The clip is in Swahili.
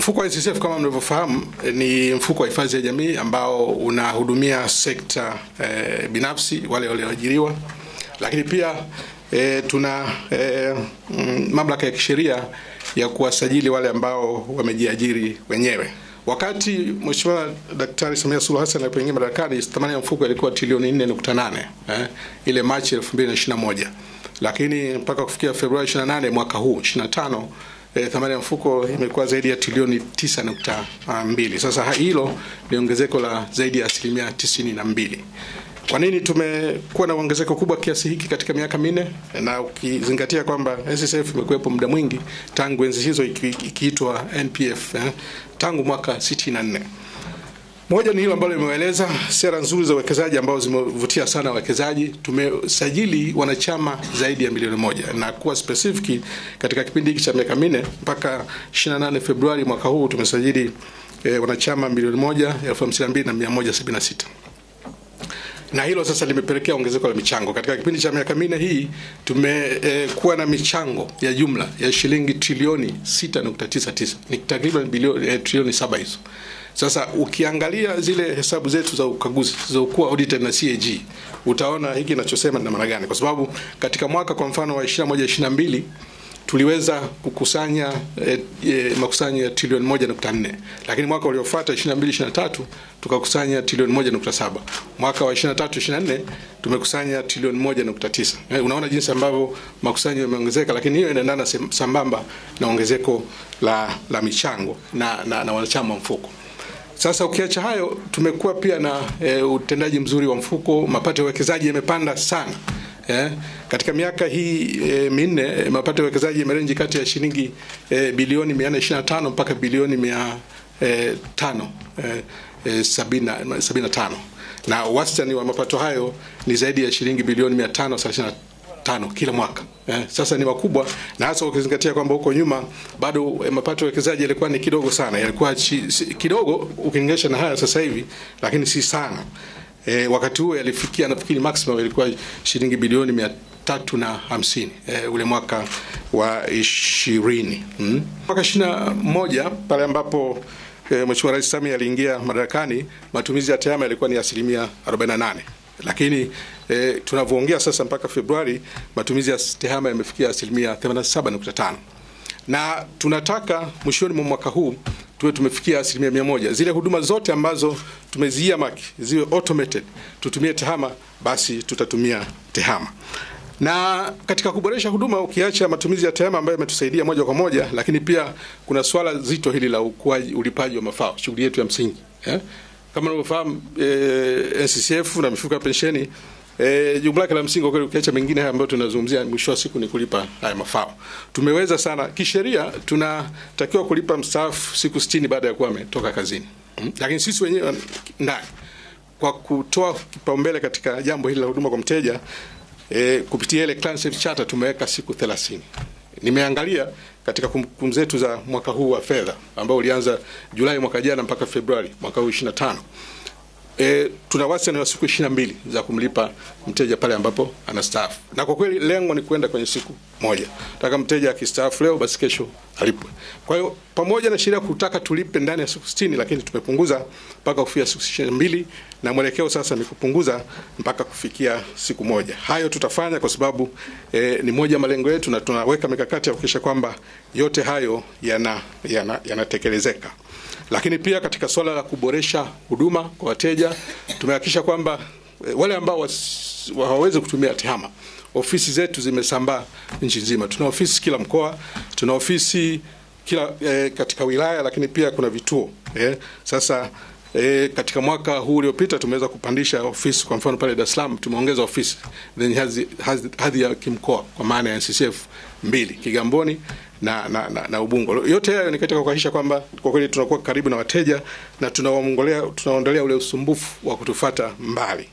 Mfuko wa NSSF kama mnavyofahamu ni mfuko wa hifadhi ya jamii ambao unahudumia sekta binafsi, wale walioajiriwa, lakini pia tuna mamlaka ya kisheria ya kuwasajili wale ambao wamejiajiri wenyewe. Wakati Mheshimiwa Daktari Samia Suluhu Hassan alipoingia madarakani, thamani ya mfuko ilikuwa trilioni 4.8 ile Machi 2021, lakini mpaka kufikia Februari 28 mwaka huu 25 thamani ya mfuko imekuwa zaidi ya trilioni 9.2. Sasa hilo ni ongezeko la zaidi ya 92%. Kwa nini tumekuwa na ongezeko kubwa kiasi hiki katika miaka minne, na ukizingatia kwamba NSSF imekuwepo muda mwingi tangu enzi hizo ikiitwa NPF tangu mwaka 64. Moja ni hilo ambalo limeeleza sera nzuri za uwekezaji ambao zimevutia sana wawekezaji. Tumesajili wanachama zaidi ya milioni 1, na kuwa specific katika kipindi hiki cha miaka minne mpaka 28 Februari mwaka huu tumesajili wanachama milioni 1,052,176. Na hilo sasa limepelekea ongezeko la michango. Katika kipindi cha miaka minne hii tumekuwa na michango ya jumla ya shilingi trilioni 6.99. Ni takriban trilioni 7 hizo. Sasa ukiangalia zile hesabu zetu za ukaguzi za kuwa audited na CAG, utaona hiki ninachosema ni maana gani. Kwa sababu katika mwaka kwa mfano wa 21-22 tuliweza kukusanya makusanyo ya trilioni 1.4, lakini mwaka uliofuata 22-23 tukakusanya trilioni 1.7. Mwaka wa 23-24 tumekusanya trilioni 1.9. Unaona jinsi ambavyo makusanyo yameongezeka, lakini hiyo inaendana sambamba na ongezeko la michango na wanachama wa mfuko. Sasa ukiacha hayo, tumekuwa pia na utendaji mzuri wa mfuko. Mapato ya uwekezaji yamepanda sana. Katika miaka hii minne mapato ya uwekezaji yamerenji kati ya shilingi bilioni 425 mpaka bilioni 575, na wastani wa mapato hayo ni zaidi ya shilingi bilioni 535 kila mwaka. Sasa ni makubwa, na hasa ukizingatia kwamba huko nyuma bado mapato ya uwekezaji yalikuwa ni kidogo sana, yalikuwa kidogo ukilinganisha na haya sasa hivi, lakini si sana. Wakati huo yalifikia nafikiri maximum ilikuwa shilingi bilioni 350 ule mwaka wa 20. Mwaka 21 pale ambapo Mheshimiwa Rais Samia aliingia madarakani, matumizi ya tehama yalikuwa ni 48%. Lakini tunavyoongea sasa mpaka Februari matumizi ya tehama yamefikia 87.5. Na tunataka mwishoni mwa mwaka huu tuwe tumefikia 100%. Zile huduma zote ambazo tumeziamaki ziwe automated, tutumie tehama, basi tutatumia tehama. Na katika kuboresha huduma, ukiacha matumizi ya tehama ambayo yametusaidia moja kwa moja, lakini pia kuna swala zito hili la ulipaji wa mafao, shughuli yetu ya msingi. Kama unavyofahamu NSSF na mifuko ya pensheni, jumla la msingi kwa ukiacha mengine haya ambayo tunazungumzia, mwisho wa siku ni kulipa haya mafao. Tumeweza sana kisheria, tunatakiwa kulipa mstaafu siku 60 baada ya kuwa ametoka kazini. Lakini sisi wenyewe ndani kwa kutoa kipaumbele katika jambo hili la huduma kwa mteja, kupitia ile Client Safe Charter tumeweka siku 30. Nimeangalia katika kumbukumbu zetu za mwaka huu wa fedha ambao ulianza Julai mwaka jana mpaka Februari mwaka huu 25. Tuna wastani wa siku 22 za kumlipa mteja pale ambapo anastaafu. Na kwa kweli lengo ni kwenda kwenye siku moja. Nataka mteja akistaafu leo basi kesho alipwe. Kwa hiyo pamoja na sheria kutaka tulipe ndani ya siku 60, lakini tumepunguza mpaka kufikia siku 22, na mwelekeo sasa ni kupunguza mpaka kufikia siku moja. Hayo tutafanya kwa sababu ni moja malengo yetu, na tunaweka mikakati ya kuhakikisha kwamba yote hayo yanatekelezeka. Lakini pia katika swala la kuboresha huduma kwa wateja, tumehakikisha kwamba wale ambao hawawezi kutumia tehama, ofisi zetu zimesambaa nchi nzima. Tuna ofisi kila mkoa, tuna ofisi kila katika wilaya, lakini pia kuna vituo. Sasa katika mwaka huu uliopita tumeweza kupandisha ofisi. Kwa mfano pale Dar es Salaam tumeongeza ofisi zenye hadhi ya kimkoa kwa maana ya NSSF 2 Kigamboni na Ubungo. Yote hayo ni katika kuhakikisha kwamba kwa kweli tunakuwa karibu na wateja na tunawaondolea ule usumbufu wa kutufuata mbali.